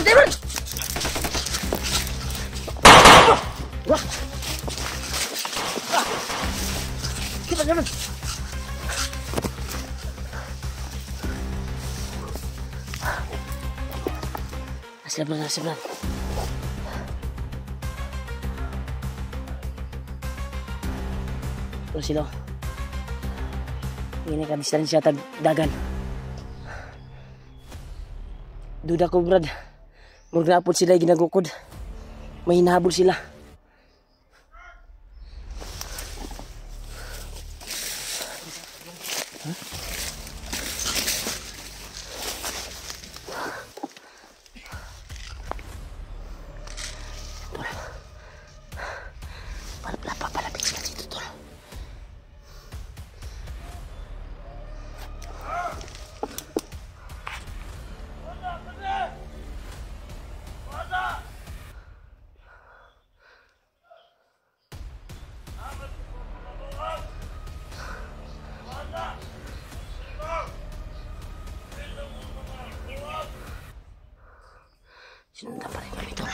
Brad! Brad! Wah! Kita Brad! Asli Brad, asli Brad. Terus sila. Ini kan distansya dagan. Duda ko Brad. Magnapod sila ginagukod. May hinahabol sila. Huh? Palapit sila dito, tol. Sinundan pa rin kami, tol.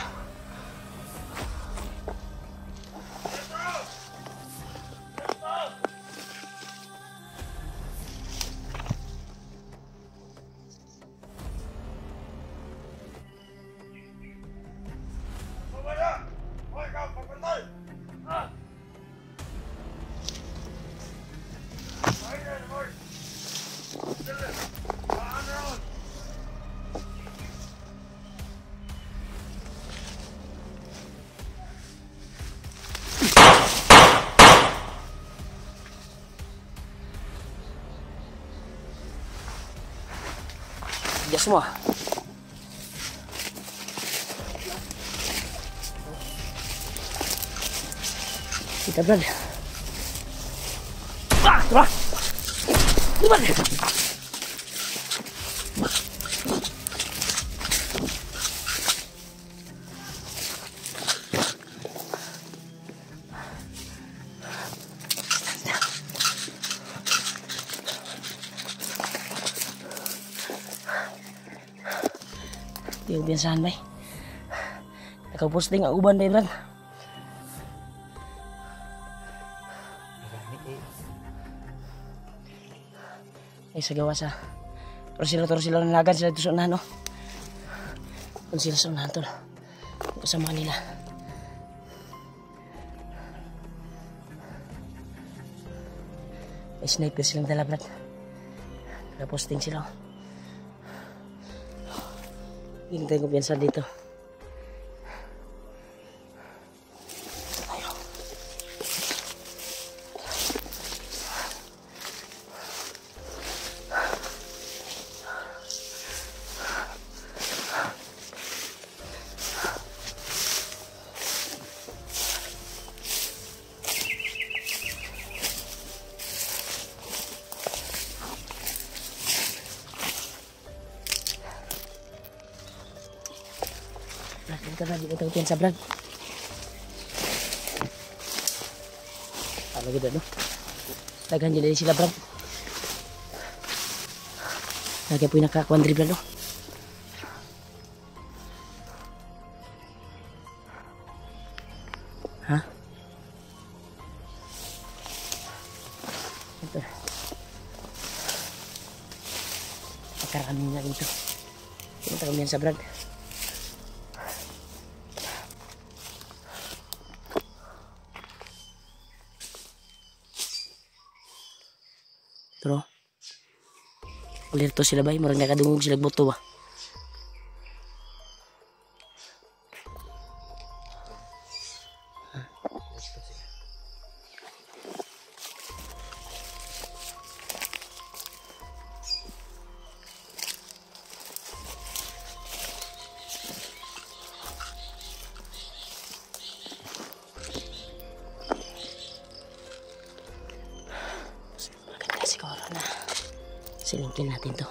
Dia semua. Kita berada. Wah, gimana? Yung biasahan bay. Nakaposting ang uban bay Brad. Ay sa gawa sa Torosilo nanagan sila dito sa unahan, no? Kung sila sa unahan, tol. Kasama nila. May sniper silang dala, Brad. Nakaposting sila. Hindi tayo kumpiyansa dito. Kita lagi kita kumpiyansa, Brad. Ano gitu, no? Daghan dyan sila, Brad. Lagi po yung nakakuan diri, Brad, no? Ha? Ito. Pagkaraan nila dito. Kita kumpiyansa, Brad. Pero alerto sila bay, marang nakadungog sila boto ba. Siguro na silingkin natin to.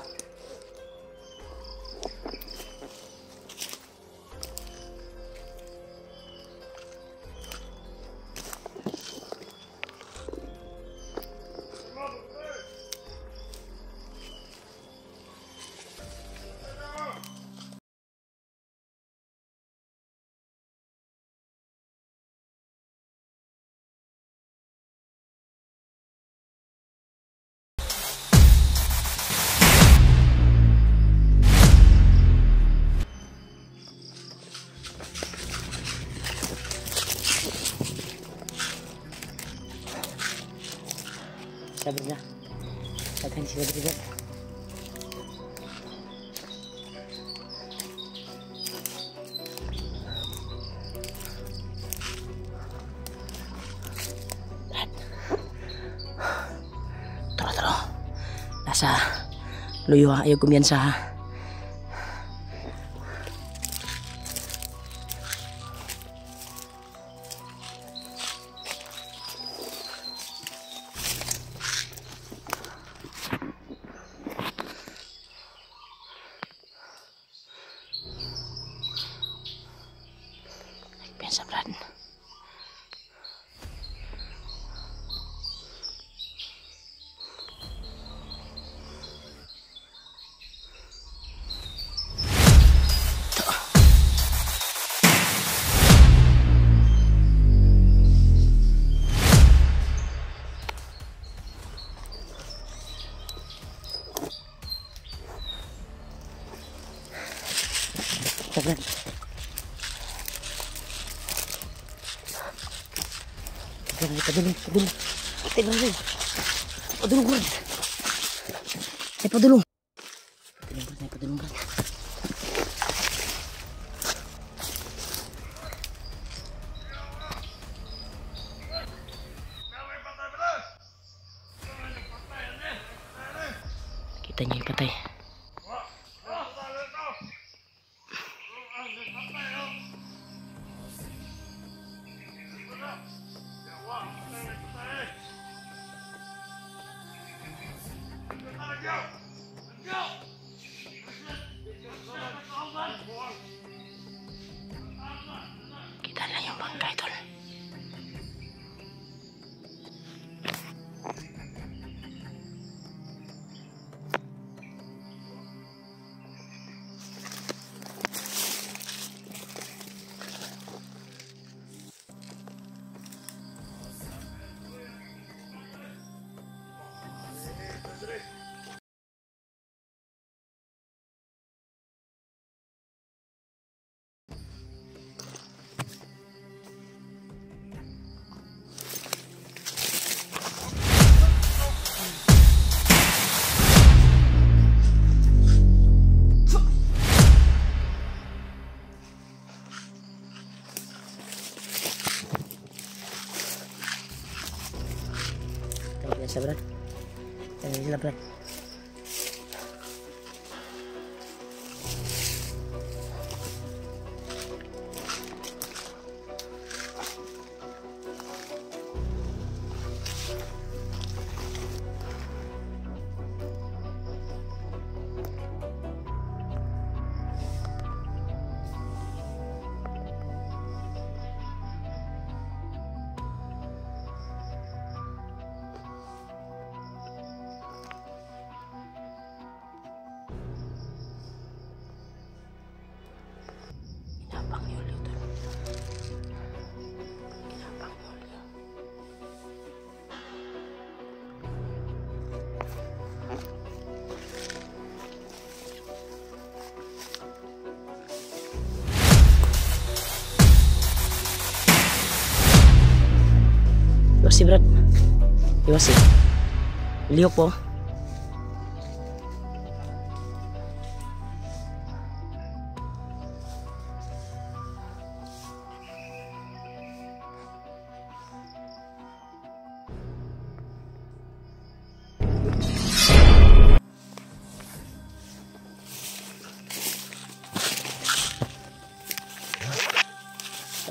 Sige, Brad. Tara. Nasa luyo ha. Ayaw kumyansa ha. Piensa, Brad. Brad. Padulong. Padulong, Brad. Ay, padulong. Padulong, Brad. Kita niya yung patay. Kita lang yung bangkay, tol. Biasa, Brad. Sila, Brad. Iwas si Brad. Iwas si. Liok po.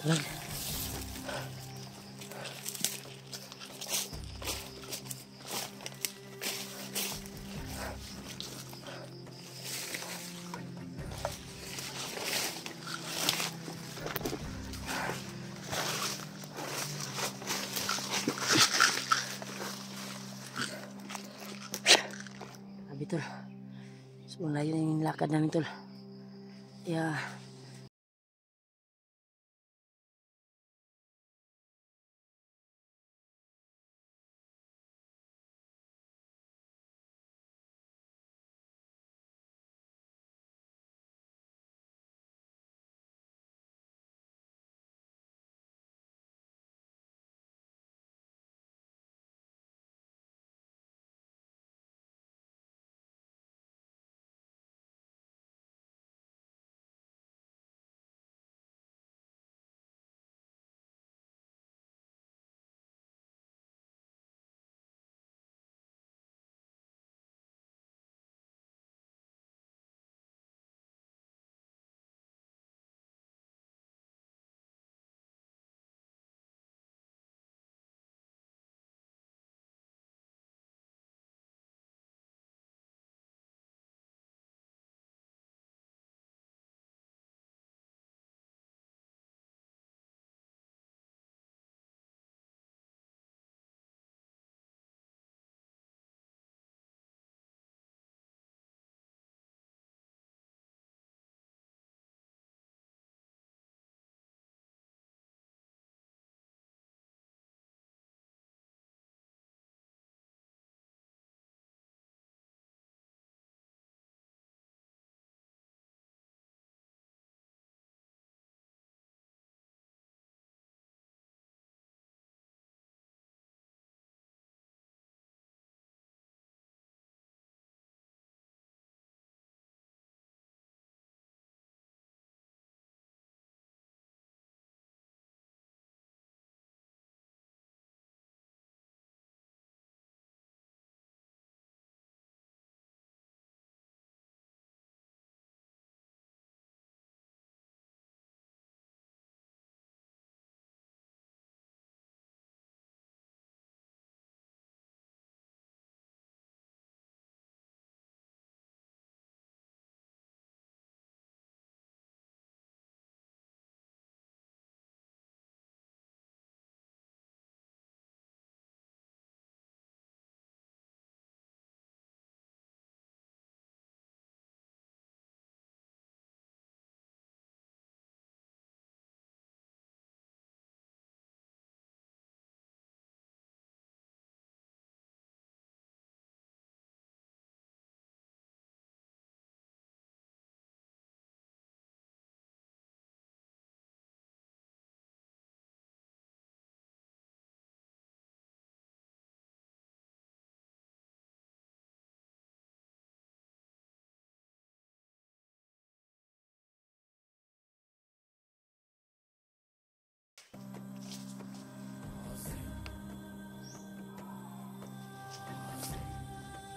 Brad. Grabe, tol. So, layo na yung lakad namin, tol. Yeah.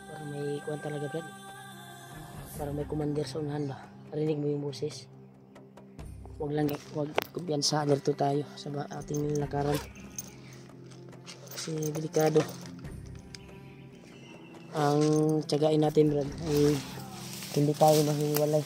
Parang may kuwan talaga Brad. Parang may commander sa unahan ba. Narinig mo yung boses. Huwag kumpiyansa dito tayo sa ating lakaran. Kasi delikado. Ang tiyagain natin Brad ay hindi tayo mahiwalay.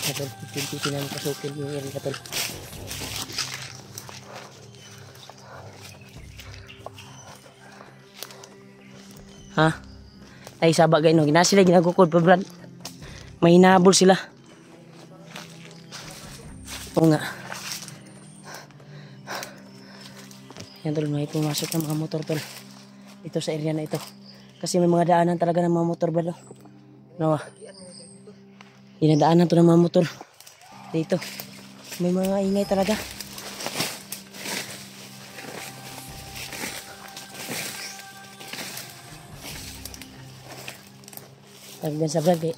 Katol, pitin ang pasukin yung area katol. Ha? Ay sabag kayo no, sila ginagukod pa Brad. May hinahabol sila. Oo nga. Yan tol, may pumasok ng mga motor tol. Ito sa area na ito. Kasi may mga daanan talaga ng mga motor Brad. No? Dinadaanan to ng mga motor. Dito. May mga ingay talaga. Tagdan sa Brad eh.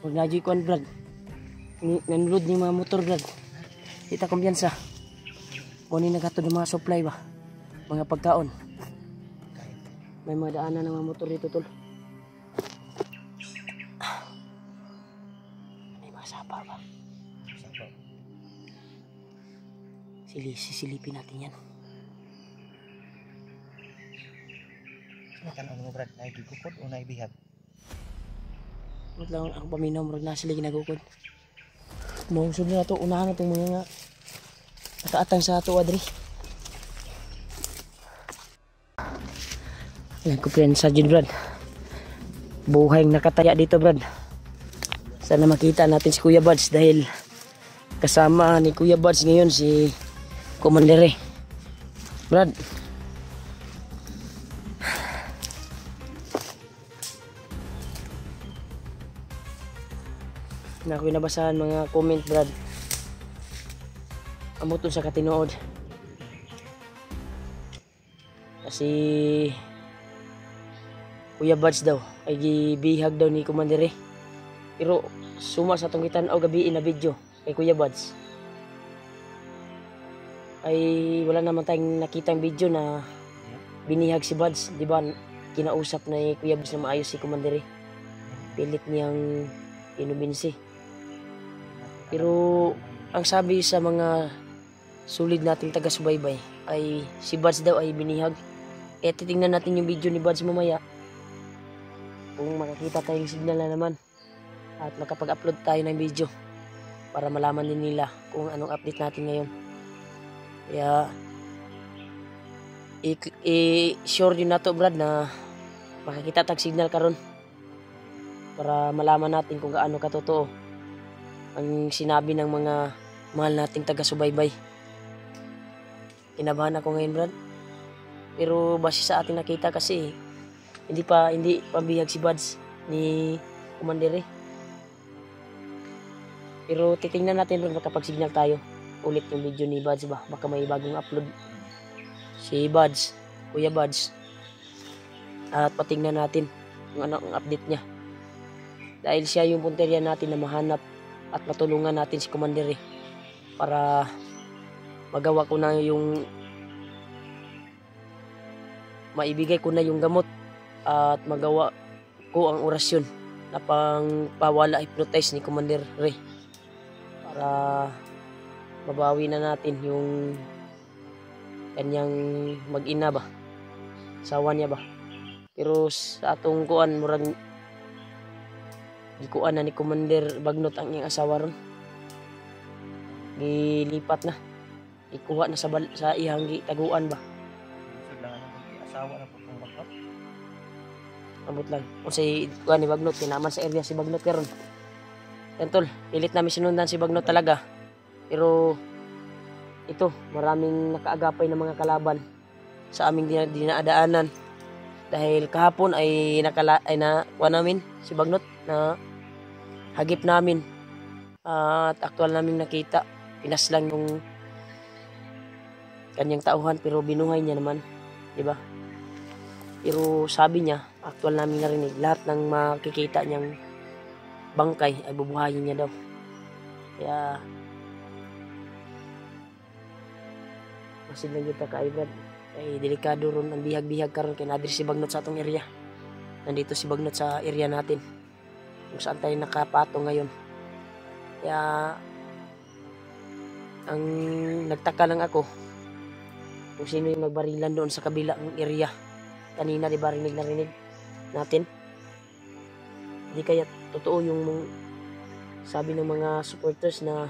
Huwag na dyan kuhan Brad. Nanulod ng mga motor Brad. Kita kumpiyansa. Kunin na gato ng mga supply ba. Mga pagkaon. May mga daanan ng mga motor dito tol. May mga sapa ba? Sisilipin natin yan. Makan mo Brad, naigikukod o naibihag? Huwag lang ako paminaw, marag na sila ginagukod. Mausod na ito, unahan na itong mga nakaatang sa ito, Adri. Yan ko sa dyan, Brad. Buhay nakataya dito, Brad. Sana makita natin si Kuya Buds dahil kasama ni Kuya Buds ngayon si Commander Brad. Na ako nabasahan mga comment Brad. Amo to sa katinood. Kasi Kuya Buds daw ay gibihag daw ni Commander Pero suma sa tong kitan-aw gabi na video kay Kuya Buds ay wala naman tayong nakitang video na binihag si Buds, di ba? Kinausap na ni Kuya Buds na maayos si Commander Pilit niyang inubinsi. Pero ang sabi sa mga sulit nating taga-subaybay ay si Buds daw ay binihag. Eh titingnan natin yung video ni Buds mamaya. Kung makakita tayong signal na naman at makapag-upload tayo ng video para malaman din nila kung anong update natin ngayon. Kaya i-sure yun na to Brad na makakita tag signal karon para malaman natin kung gaano katotoo ang sinabi ng mga mahal nating taga-subaybay. Kinabahan ako ngayon Brad. Pero base sa ating nakita kasi hindi pabihag si Buds ni Commander Pero titingnan natin Brad kapag signal tayo ulit yung video ni Buds ba. Baka may bagong upload. Si Buds, Kuya Buds. At patingnan natin kung ano ang update niya. Dahil siya yung punteriya natin na mahanap at matulungan natin si Commander para magawa ko na yung maibigay ko na yung gamot at magawa ko ang orasyon na pang pawala hypnotize ni Commander Ray para mabawi na natin yung kanyang mag-ina ba, asawa niya ba. Pero sa atong kuan murag gikuan na ni Commander Bagnot ang iyang asawa ron, gilipat na, ikuha na sa iyang taguan ba. Gusto lang ang asawa na po kung Bagnot. Ambot lang kung si kuan ni Bagnot, kinaman sa area si Bagnot karon. Yan tol, pilit namin sinundan si Bagnot talaga. Pero ito, maraming nakaagapay na mga kalaban sa aming dinaadaanan. Dahil kahapon ay nakuha namin si Bagnot na hagip namin. At aktual namin nakita. Pinas lang yung kanyang tauhan pero binuhay niya naman. Diba? Pero sabi niya, aktual namin narinig, lahat ng makikita niyang bangkay ay bubuhayin niya daw. Kaya masin lang kita kaibrad. Ay delikado ron ang bihag-bihag karon kay nadir si Bagnot sa atong area. Nandito si Bagnot sa area natin. Kung saan tayo nakapato ngayon. Kaya ang nagtaka lang ako kung sino yung nagbarilan doon sa kabilang area. Kanina di ba rinig natin? Di kaya totoo yung sabi ng mga supporters na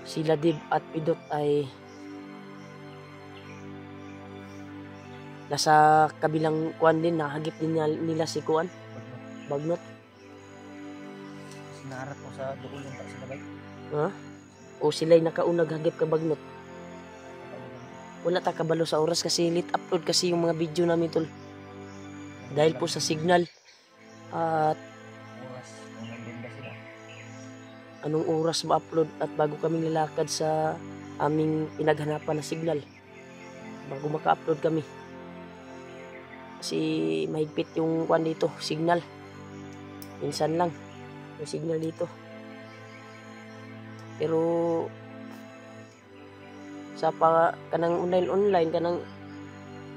sila Dib at Pidot ay nasa kabilang kuan din, nahagip din nila si kuan Bagnot. Sinaharap ko sa doon yung tak sila bay. Ha? O sila'y nakaunag hagip ka Bagnot. Wala ta kabalo sa oras kasi late upload kasi yung mga video namin tol. Dahil po sa signal. At Oras, kung nandun ba sila. anong oras ma-upload at bago kaming lalakad sa aming pinaghanapan na signal. Bago maka-upload kami. Kasi mahigpit yung kuan dito, signal. Minsan lang yung signal dito. Pero sa kanang online kanang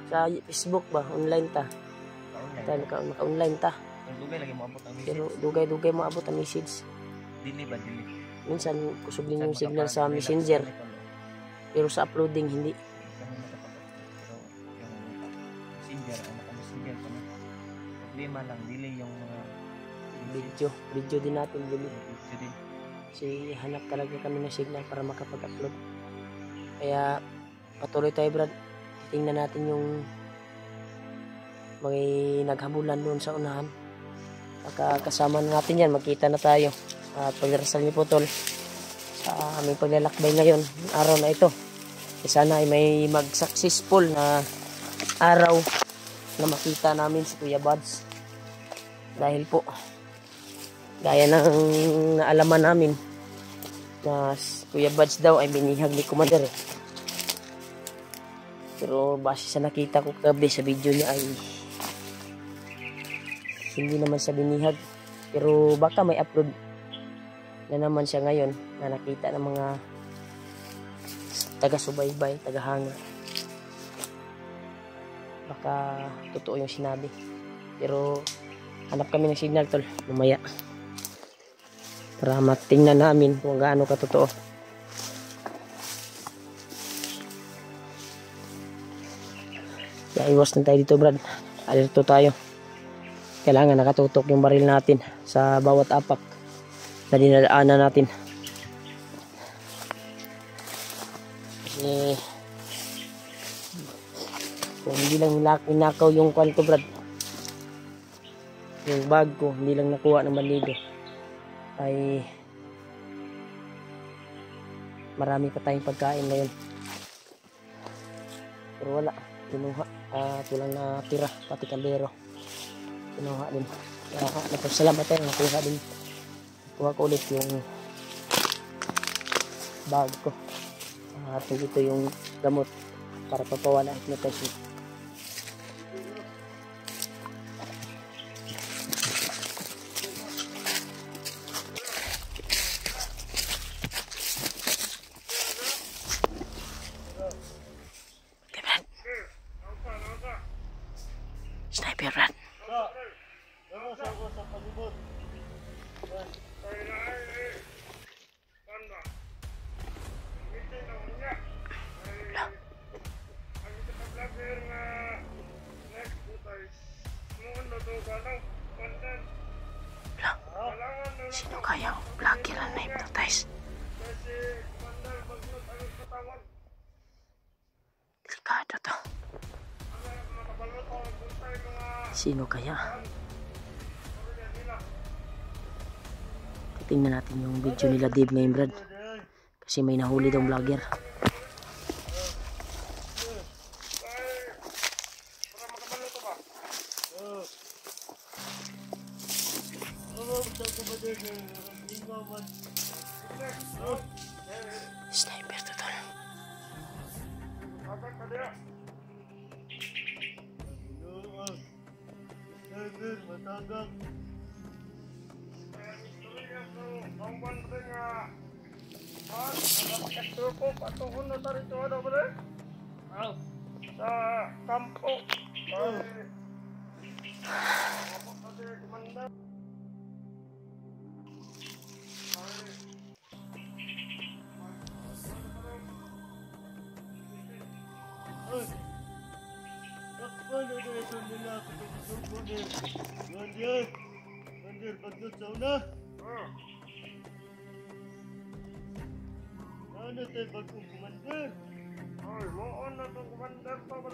sa Facebook ba online ta. Naka-online ta. Ang dugay lagi mo abot ang message. Pero dugay maabot ang message. Dili ba dili? Minsan kusog din yung signal sa Messenger. Pero sa uploading hindi. Kami nakapag-upload. Pero yung messenger, ang naka-messenger kami. Problema lang, dili yung mga Video din natin dili. video din. Kasi hanap talaga kami ng signal para makapag-upload. Kaya patuloy tayo brad. Tingnan natin yung mga naghabulan doon sa unahan. Kasama natin yan, magkita na tayo. At pagdarasal niyo po tol sa aming paglalakbay ngayon, araw na ito. Sana ay may mag-successful na araw na makita namin si Kuya Buds. Dahil po, gaya ng naalaman namin na si Kuya Buds daw ay binihag ni Commander. Pero base sa nakita ko kagabi sa video niya ay hindi naman siya binihag. Pero baka may upload na naman siya ngayon na nakita ng mga taga-subaybay, taga-hanga. Baka totoo yung sinabi. Pero hanap kami ng signal tol mamaya para matingnan namin kung gaano katotoo. Kaya iwas na tayo dito brad. Alerto tayo. Kailangan nakatutok yung baril natin sa bawat apak na dinadaanan natin. Kasi kung hindi lang inakaw yung kwan ko brad, yung bag ko hindi lang nakuha ng bandido, ay marami pa tayong pagkain ngayon. Pero wala, kinuha at walang natira, pati kaldero kinuha din. Kaya napasalamat tayo, nakuha din. Kuha ko ulit yung bag ko. At ito yung gamot para papawala at hypnotize. Sniper Brad. Sino kaya ang vlogger na na-hypnotize? Delikado to. Sino kaya? Titingnan natin yung video nila Dave ngayon, Brad. Kasi may nahuli daw vlogger. Sniper to tol. Sa kampo.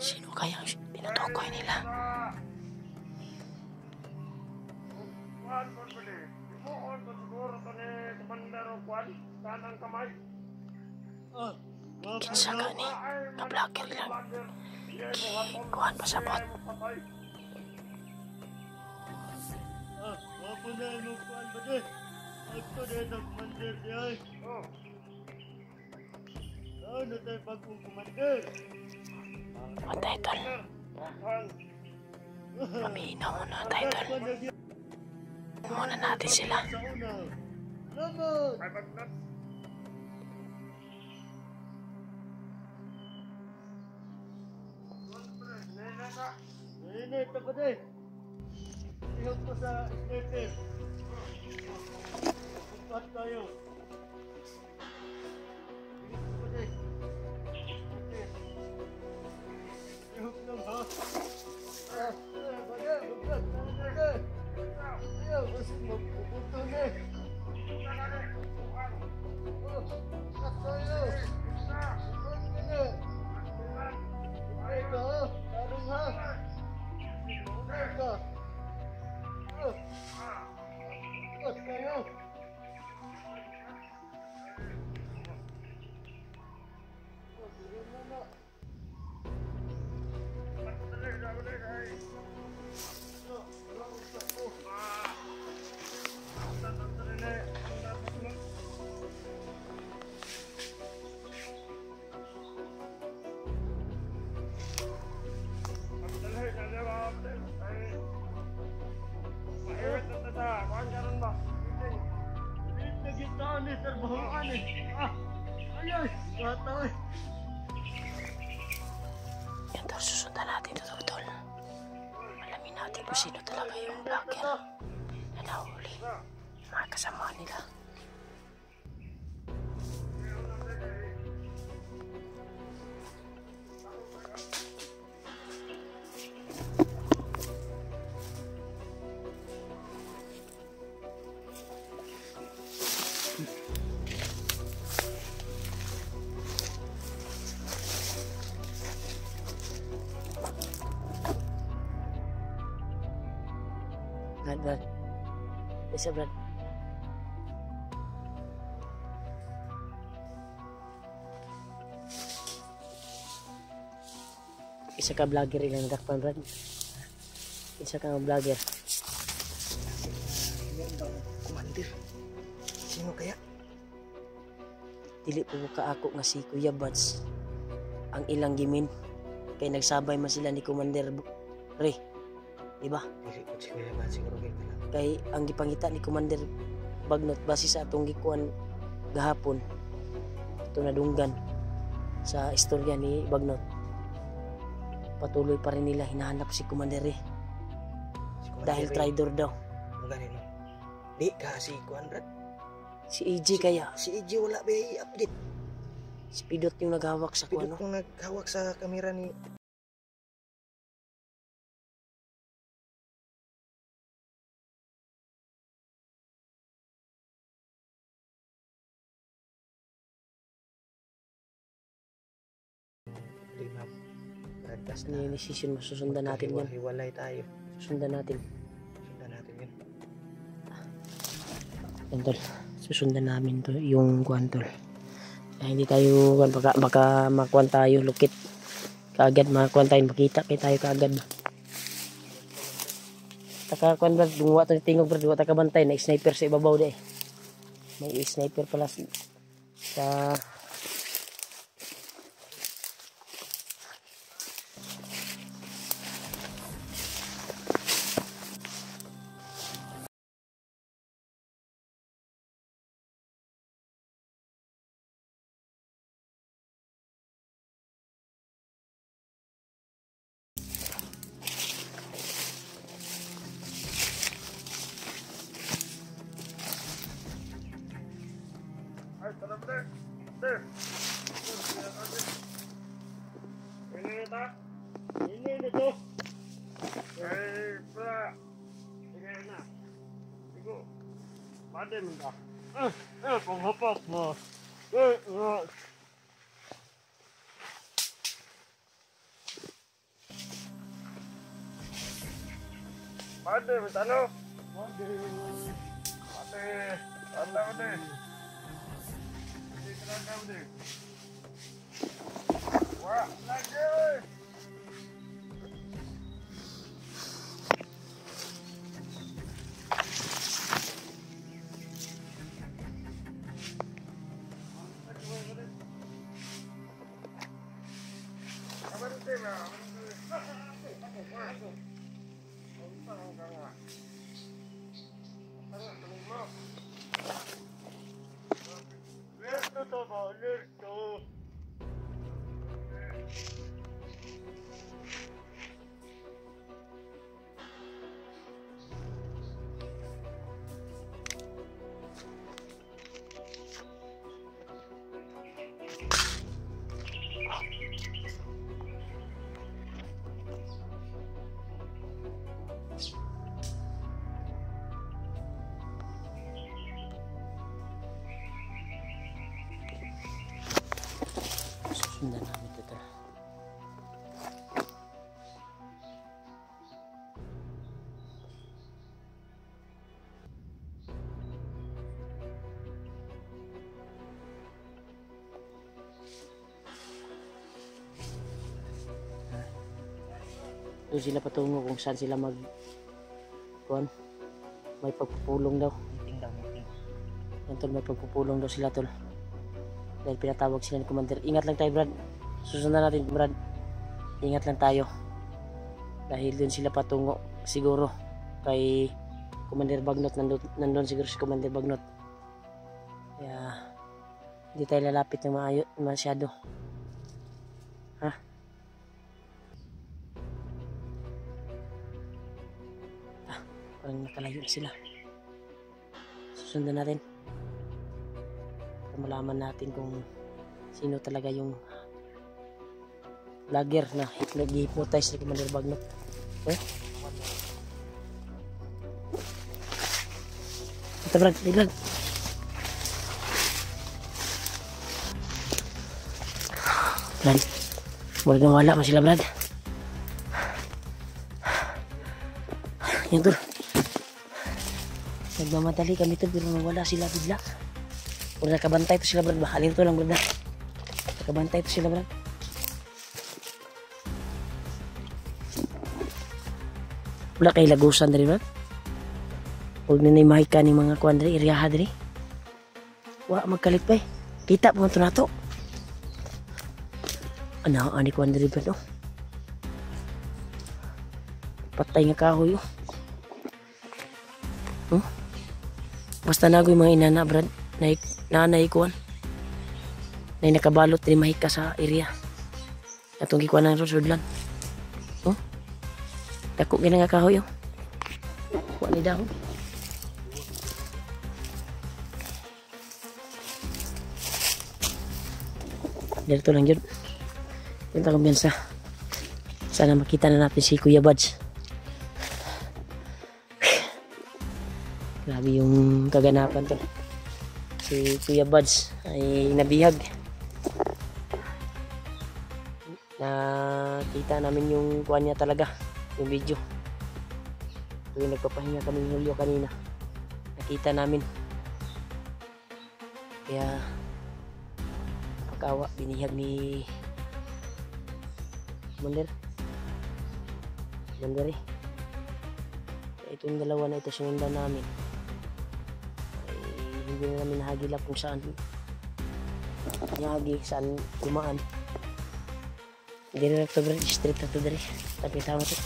Sino kaya ang pinutukoy nila? Kinsa ka ni? Na-vlogger lang. Kuhan pa sa bot. Patay tol. Paminaw muna tayo tol. Muna natin sila. Ihog ko sa sniper. Upat tayo. Ihog lang ha. Ayaw, kasi magpupunto na. Upat tayo. Ay ka ha. Tarong ha. Ay ka. Upat tayo. Yan tol, susundan natin ito tol. Alamin natin kung sino talaga yung vlogger na nahuli. Mga kasama nila. Brad. Isa, Brad. Isa ka vlogger ilang dakpan, Brad. Isa ka vlogger. Commander. Sino kaya? dili po kaako nga si Kuya Buds ang ilang gimin kay nagsabay man sila ni Commander Re, di ba? Dili po si Kuya Buds siguro kay pala. Kay ang gipangita ni Commander Bagnot base sa atong gikuan gahapon ito nadunggan sa istorya ni Bagnot, patuloy pa rin nila hinahanap si Commander Re Si Kuya dahil Buds, traitor daw ang ganin no. Di ka si Kuan Brad. si EJ kaya Si EJ wala ba i-update. si Pidot yung naghawak sa Pidot kuano. kung naghawak sa kamera ni Lima broadcast Ano yung na decision mo? Susundan natin yan. hiwalay tayo. Susundan natin. Sundan natin yun. Yan tol. Susundan namin to yung kuwan tol. Kaya hindi tayo baka makuan tayo lukit. Kaagad makuan tayo makita kay tayo kaagad. Taka kuan ba dungo to tingog bro duwa ta ka bantay na sniper sa ibabaw de. May sniper pala sa Ay, tara ba there? There. Ini ito. Ini ito. Eh, pa. Sige na. Sigo. Pade mo ka. Kung hapas mo. Pade mo tano. Pade. Pade. Tanda mo din. Wah, lagi. susundan namin ito tol. Doon sila patungo kung saan sila kuwan. May pagpupulong daw. Meeting daw, meeting. Yan tol, may pagpupulong daw sila tol. Dahil pinatawag sila ni Commander. Ingat lang tayo Brad. Susundan natin Brad. Ingat lang tayo. Dahil doon sila patungo siguro kay Commander Bagnot. Nandun siguro si Commander Bagnot. Kaya hindi tayo lalapit ng masyado. Ha? Parang nakalayo na sila. Susundan natin. Para malaman natin kung sino talaga yung vlogger na nag-hypnotize ni Commander Bagnot. Eh? Ito Brad, Brad. Brad, wala man sila Brad. Yan tol. Nagmamadali kami to pero wala sila bigla. Kung nakabantay to sila Brad, bahalin to lang Brad. Nakabantay to sila Brad. Wala kay lagusan dari Brad. Huwag na naimahay ka ni mga kuwan dari, iriyaha dari. Wala magkalit pa eh. Kita po ito na to. Ano, ani ko ang deliver no? Patay nga kahoy oh. Oh? Basta nagoy mga inana brad. Nanay kuan. Na nakabalot din mahika sa area. Atong gikuan ng Rosedland. Oh? Dako gina nga kahoy oh. Kuha ni dahon. Dito lang yun. Ito kumpiyansa. Sana makita na natin si Kuya Buds. Grabe yung kaganapan to. Si Kuya Buds ay nabihag. Nakita namin yung kuha niya talaga. Yung video. Yung nagpapahinga kaming Hulyo kanina. Nakita namin. Kaya pagkawa binihag ni Mander eh. Itong dalawa na ito sinundan namin ay hindi na namin nahagilap kung saan nahagi saan kumaan. Hindi na nagtobre street na ito dari tapi tama ito.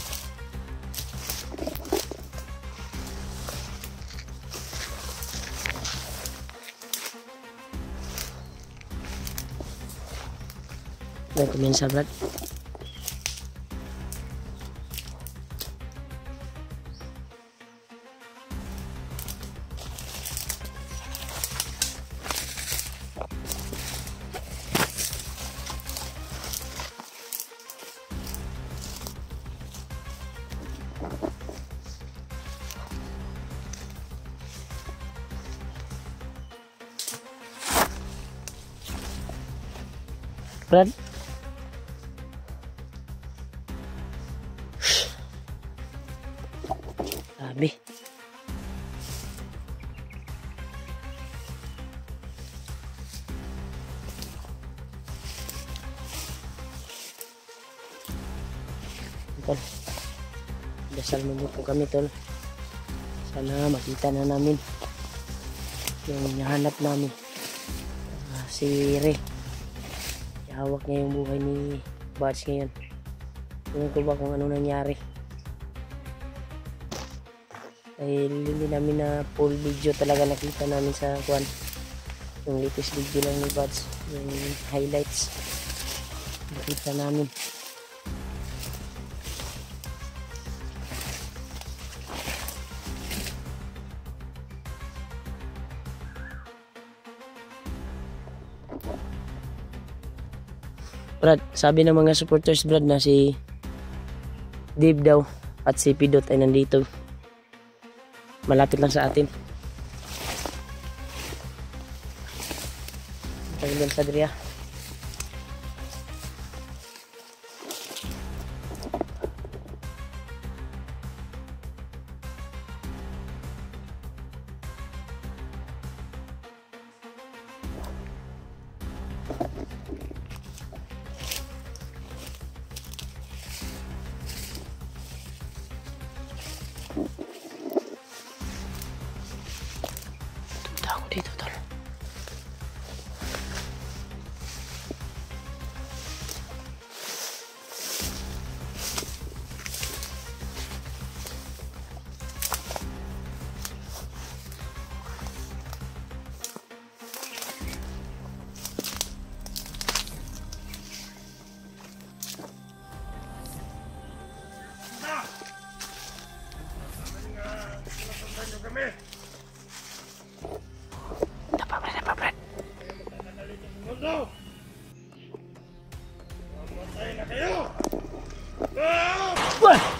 Dan kumensa brad. Brad. Grabe. Tol. Dasal mo po kami tol. Sana makita na namin yung hinahanap namin. Si Re. Hawak niya yung buhay ni Buds ngayon. Tingnan ko ba kung ano nangyari. Dahil hindi namin na full video talaga nakita namin sa kuan. Yung latest video lang ni Buds. Yung highlights. Nakita namin. Brad, sabi ng mga supporters Brad na si Dave daw at si Pidot ay nandito. Malapit lang sa atin. Taglan sa Adria. Ako dito tol.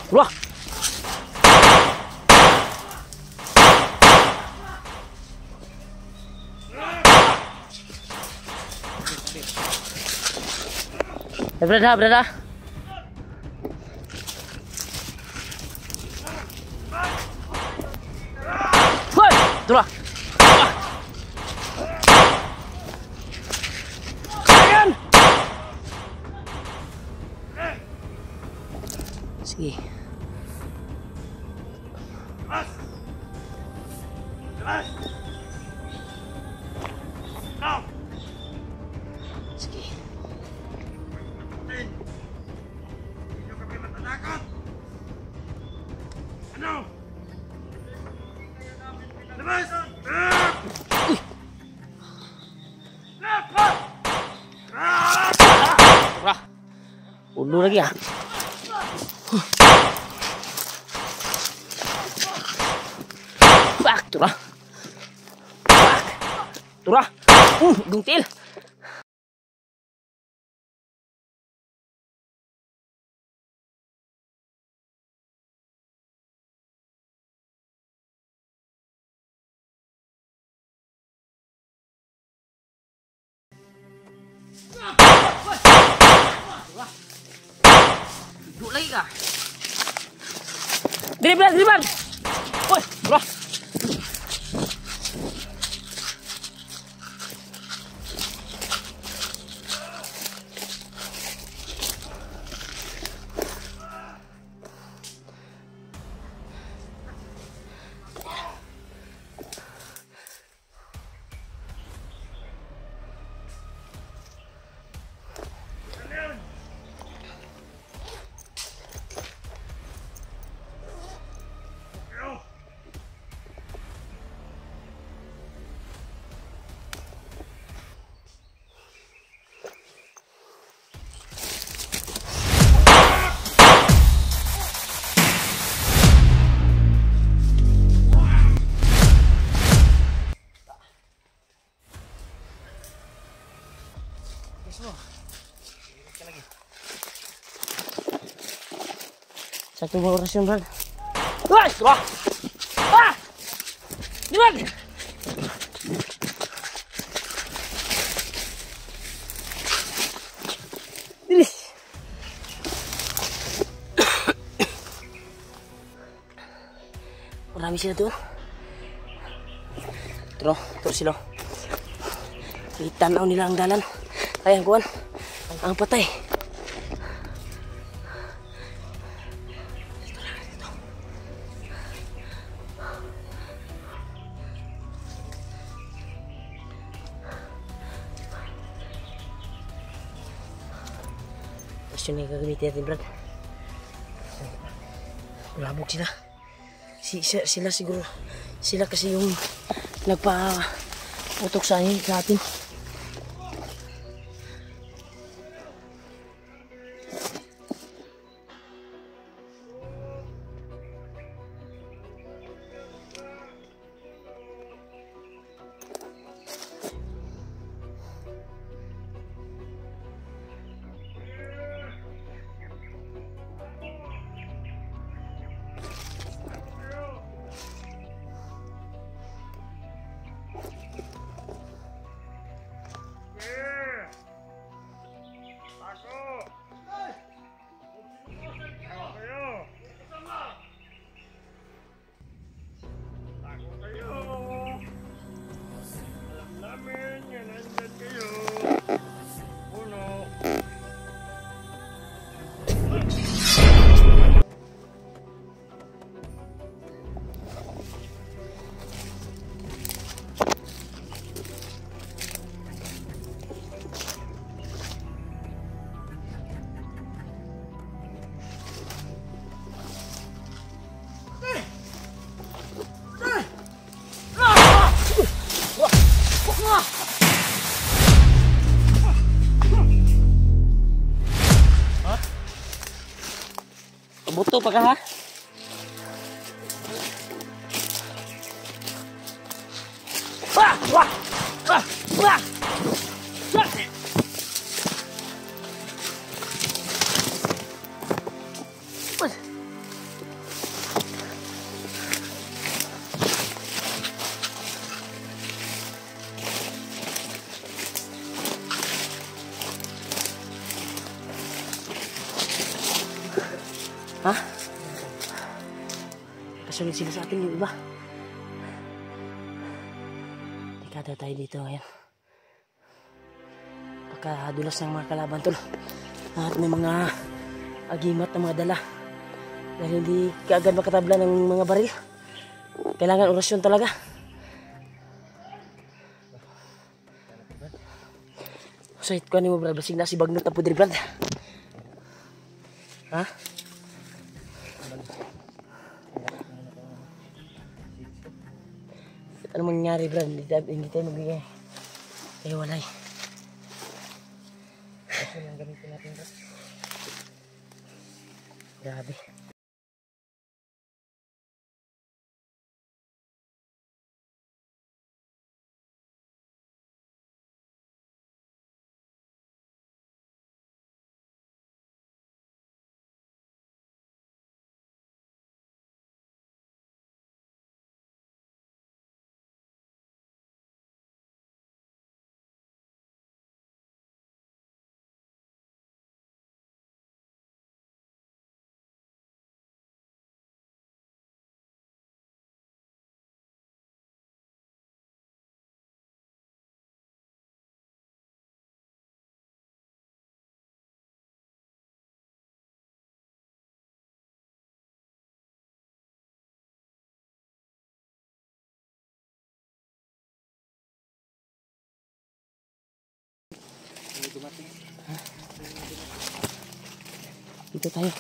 Wah! Brad, brad. Woi, turun. Kalian. Sige. Tura. Ulo lagi ah. Bak, tura. Bak. Tura. Dungtil. Duduk lagi kah? Diriban, diriban. Woi, tura. Satu buah orasyon, Brad. Wah, tura. Ah! Diban. Ini. Marami sila doon. Turo sila. Itanaw nila ang dalan. Ay, ang kuwan. Ang patay. Yung gagamitin natin, Brad. Malabog sila. Sila siguro. Sila kasi yung nagpa-utok sa atin. Buto pa ka ha? Wah! Wah! Wah! Wah! Hah? Kasunod sila sa atin yung iba. Dekada tayo dito ngayon. Pagkadulas ng mga kalaban tol. At may mga agimat na mga dala. Dahil hindi kaagad makatabla ng mga baril. Kailangan orasyon talaga. So it ko ni mo brad. Basig na si Bagnot na po din brad. Ha? ano mangyari Brad, hindi tayo magbigay. Kaya walay. Kasi lang gamitin natin bro. Grabe. Dito tayo.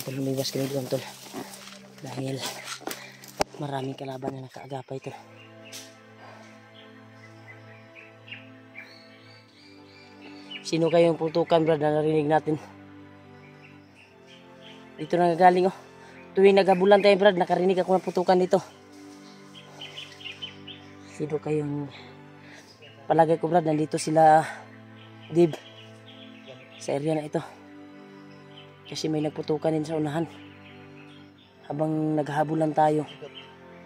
Tol, lumiwas kami doon tol. Dahil maraming kalaban na nakaagapay tol. Sino kayong putukan Brad na narinig natin? Dito na galing oh. Tuwing nagabulan tayo Brad, nakarinig ako ng putukan dito. Sino kayong palagay ko Brad, nandito sila Dib sa area na ito. Kasi may nagputukan din sa unahan. Habang naghahabulan tayo.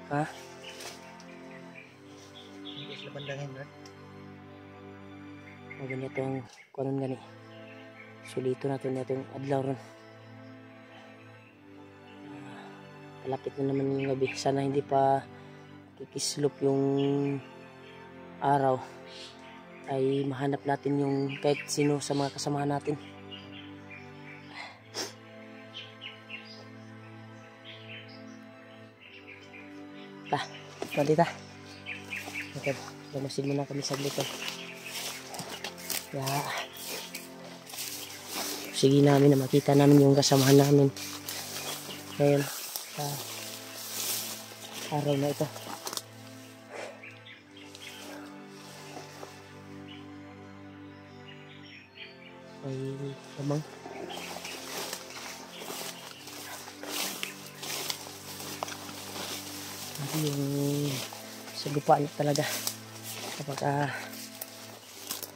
Ha? Hindi sila bandangin bro. O ganito ang kuanon gani. Sulito natin itong adlaw ron. Malapit na naman yung gabi. Sana hindi pa kikislop yung araw. Ay mahanap natin yung kahit sino sa mga kasamahan natin. Balik ta. Okay, lamasin muna kami saglit. Yeah. Sige namin na makita namin yung kasamahan namin ngayon sa araw na ito. Ay lamang. Yung sa lupa talaga kapag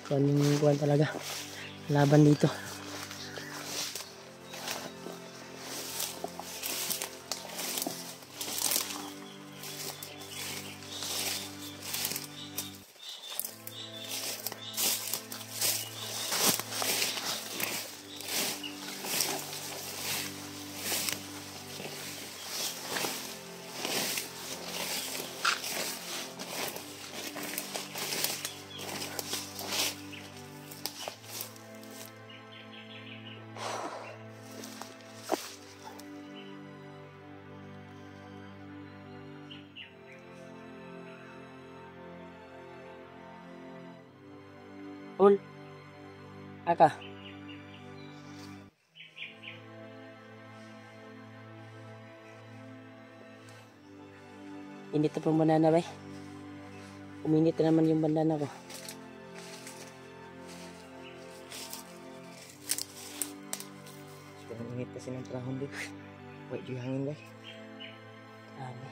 kuwan talaga laban dito. Ul, aka. Init na pang banana ba? Uminit na naman yung bandana ko. Sobrang init kasi ng panahon dito. Wait, yung hangin ba? Grabe.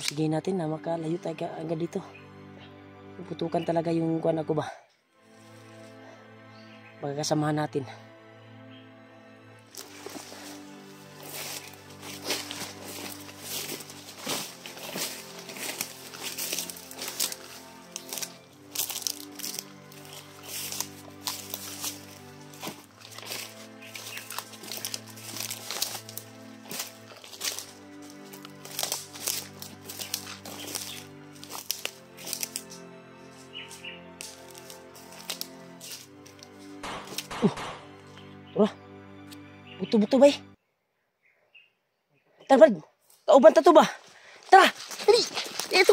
Pusigin natin na makalayo tayo agad dito. Puputukan talaga yung kuwan ako ba? Magkakasamahan natin. Buto-buto bay. Tara, Brad. Kauban ta to ba? Tara! Dali! Ito!